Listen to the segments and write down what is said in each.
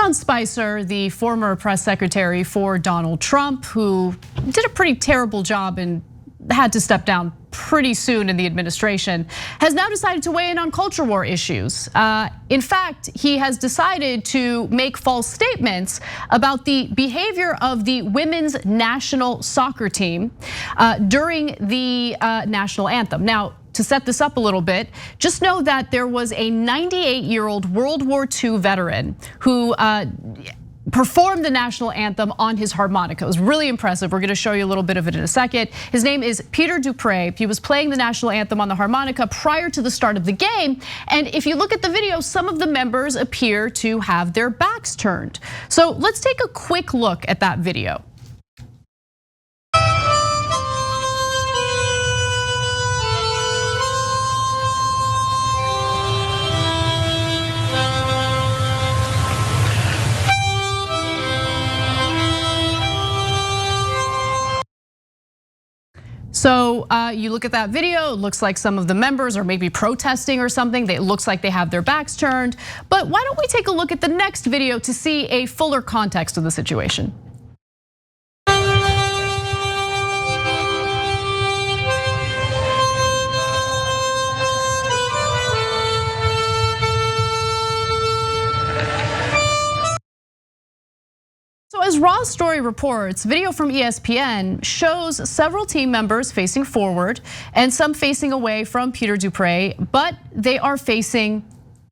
Sean Spicer, the former press secretary for Donald Trump, who did a pretty terrible job and had to step down pretty soon in the administration, has now decided to weigh in on culture war issues. In fact, he has decided to make false statements about the behavior of the women's national soccer team during the national anthem. Now, to set this up a little bit, just know that there was a 98-year-old World War II veteran who performed the national anthem on his harmonica. It was really impressive. We're gonna show you a little bit of it in a second. His name is Peter Dupre. He was playing the national anthem on the harmonica prior to the start of the game. And if you look at the video, some of the members appear to have their backs turned. So let's take a quick look at that video. So you look at that video, it looks like some of the members are maybe protesting or something. It looks like they have their backs turned. But why don't we take a look at the next video to see a fuller context of the situation? So as Raw's story reports, video from ESPN shows several team members facing forward and some facing away from Peter Dupre, but they are facing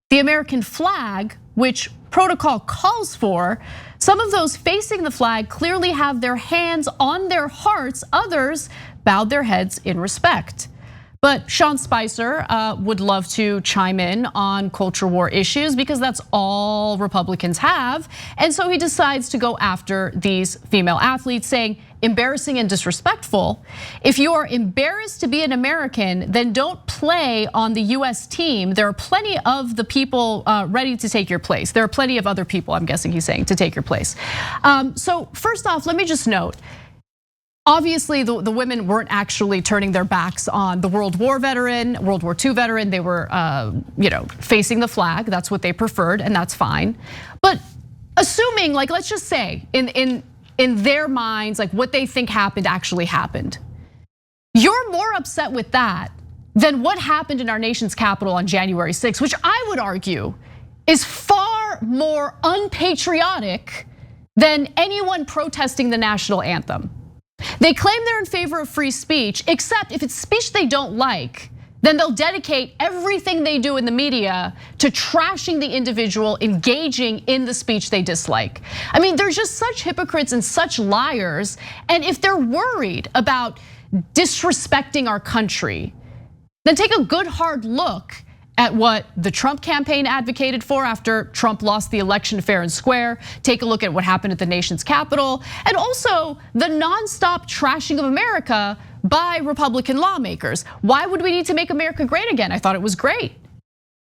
the American flag, which protocol calls for. Some of those facing the flag clearly have their hands on their hearts. Others bowed their heads in respect. But Sean Spicer would love to chime in on culture war issues because that's all Republicans have. And so he decides to go after these female athletes, saying embarrassing and disrespectful. If you are embarrassed to be an American, then don't play on the US team. There are plenty of the people ready to take your place. There are plenty of other people, I'm guessing he's saying, to take your place. So first off, let me just note, obviously, the women weren't actually turning their backs on the World War II veteran. They were, facing the flag. That's what they preferred, and that's fine. But assuming, like, let's just say, in their minds, like what they think happened actually happened. You're more upset with that than what happened in our nation's capital on January 6th, which I would argue is far more unpatriotic than anyone protesting the national anthem. They claim they're in favor of free speech, except if it's speech they don't like, then they'll dedicate everything they do in the media to trashing the individual engaging in the speech they dislike. I mean, they're just such hypocrites and such liars. And if they're worried about disrespecting our country, then take a good hard look at what the Trump campaign advocated for after Trump lost the election fair and square. Take a look at what happened at the nation's capital, and also the nonstop trashing of America by Republican lawmakers. Why would we need to make America great again? I thought it was great.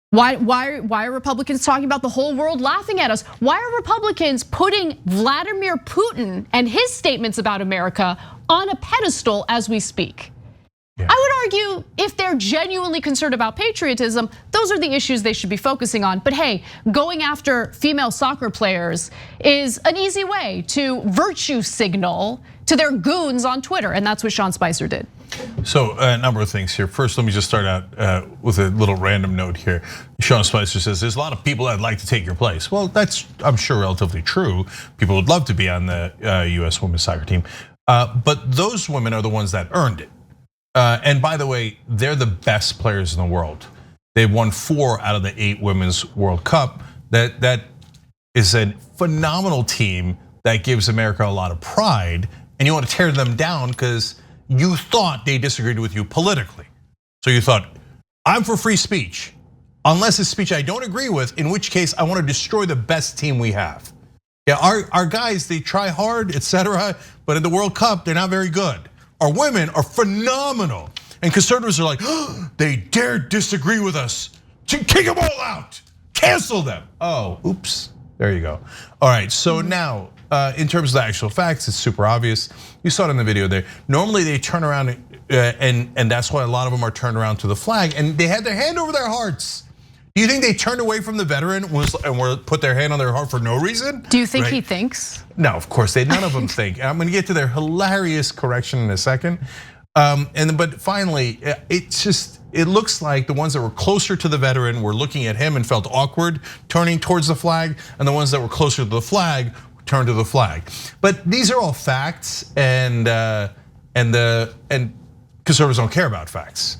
Why are Republicans talking about the whole world laughing at us? Why are Republicans putting Vladimir Putin and his statements about America on a pedestal as we speak? Yeah. I would argue if they're genuinely concerned about patriotism, those are the issues they should be focusing on. But hey, going after female soccer players is an easy way to virtue signal to their goons on Twitter, and that's what Sean Spicer did. So a number of things here. First, let me just start out with a little random note here. Sean Spicer says there's a lot of people that'd like to take your place. Well, that's, I'm sure, relatively true. People would love to be on the US women's soccer team, but those women are the ones that earned it. And by the way, they're the best players in the world. They've won 4 out of the 8 Women's World Cup. That is a phenomenal team that gives America a lot of pride. And you want to tear them down because you thought they disagreed with you politically. So you thought, I'm for free speech, unless it's speech I don't agree with, in which case I want to destroy the best team we have. Yeah, our guys, they try hard, etc. But in the World Cup, they're not very good. Our women are phenomenal. And conservatives are like, oh, they dare disagree with us. Kick them all out, cancel them. Oh, oops, there you go. All right, so now, in terms of the actual facts, it's super obvious. You saw it in the video there. Normally they turn around and that's why a lot of them are turned around to the flag and they had their hand over their hearts. Do you think they turned away from the veteran and were put their hand on their heart for no reason? Do you think he thinks? No, of course none of them think. I'm going to get to their hilarious correction in a second. But finally, it looks like the ones that were closer to the veteran were looking at him and felt awkward, turning towards the flag, and the ones that were closer to the flag turned to the flag. But these are all facts, and conservatives don't care about facts.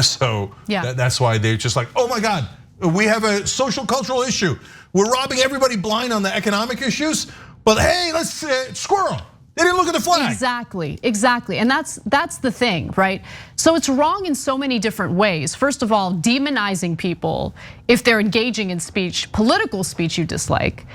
So that's why they're just like, oh my God, we have a social cultural issue. We're robbing everybody blind on the economic issues, but hey, let's squirrel. They didn't look at the flag. Exactly. And that's the thing, right? So it's wrong in so many different ways. First of all, demonizing people if they're engaging in speech, political speech you dislike.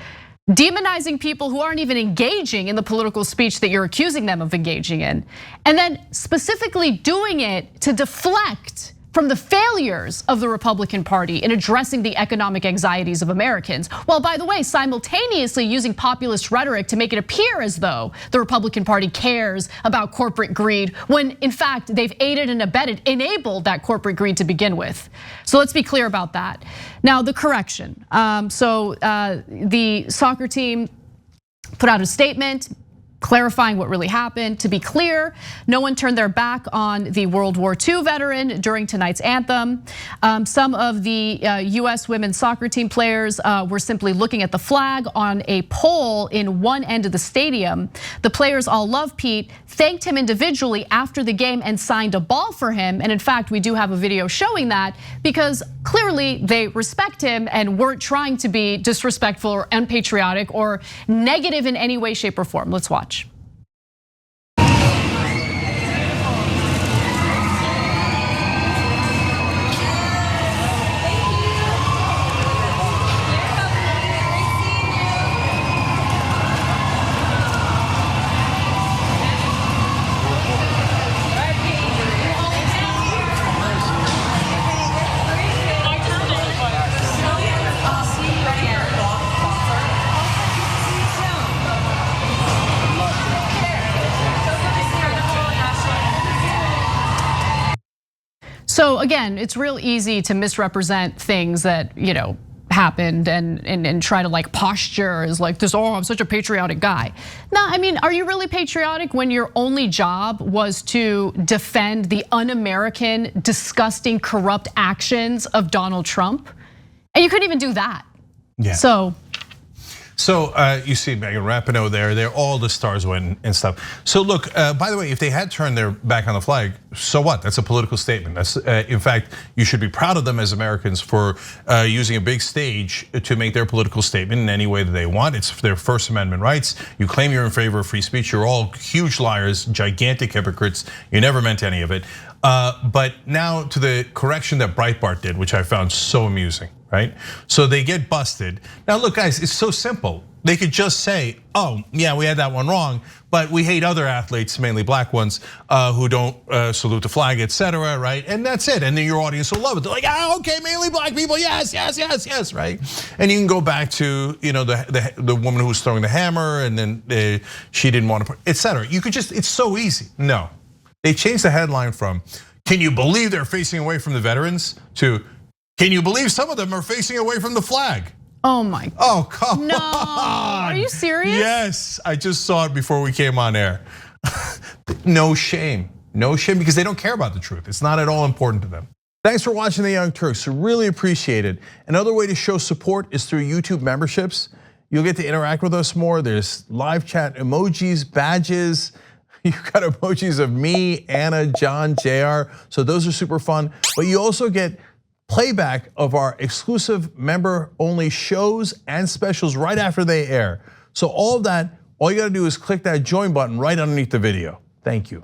Demonizing people who aren't even engaging in the political speech that you're accusing them of engaging in. And then specifically doing it to deflect from the failures of the Republican Party in addressing the economic anxieties of Americans. While, by the way, simultaneously using populist rhetoric to make it appear as though the Republican Party cares about corporate greed, when in fact they've aided and enabled that corporate greed to begin with. So let's be clear about that. Now, the correction. The soccer team put out a statement clarifying what really happened. To be clear, no one turned their back on the World War II veteran during tonight's anthem. Some of the US women's soccer team players were simply looking at the flag on a pole in one end of the stadium. The players all love Pete, thanked him individually after the game and signed a ball for him. And in fact, we do have a video showing that because clearly they respect him and weren't trying to be disrespectful or unpatriotic or negative in any way, shape, or form. Let's watch. So again, it's real easy to misrepresent things that happened and try to like posture as like this, oh, I'm such a patriotic guy. No, I mean, are you really patriotic when your only job was to defend the un-American, disgusting, corrupt actions of Donald Trump? And you couldn't even do that. Yeah. So you see Megan Rapinoe there, they're all the stars went and stuff. So look, by the way, if they had turned their back on the flag, so what? That's a political statement. That's, in fact, you should be proud of them as Americans for using a big stage to make their political statement in any way that they want. It's their First Amendment rights. You claim you're in favor of free speech. You're all huge liars, gigantic hypocrites. You never meant any of it. But now to the correction that Breitbart did, which I found so amusing. Right? So they get busted. Now look, guys, it's so simple. They could just say, oh, yeah, we had that one wrong, but we hate other athletes, mainly black ones, who don't salute the flag, etc. Right? And that's it. And then your audience will love it. They're like, okay, mainly black people, yes, right? And you can go back to the woman who was throwing the hammer, and then she didn't want to, etc. You could just, it's so easy. No, they changed the headline from, can you believe they're facing away from the veterans, to, can you believe some of them are facing away from the flag? Oh my. Oh, come no. on. Are you serious? Yes, I just saw it before we came on air. No shame, because they don't care about the truth. It's not at all important to them. Thanks for watching The Young Turks, really appreciate it. Another way to show support is through YouTube memberships. You'll get to interact with us more. There's live chat emojis, badges. You've got emojis of me, Anna, John, JR. So those are super fun. But you also get playback of our exclusive member-only shows and specials right after they air. So all of that, all you gotta do is click that join button right underneath the video. Thank you.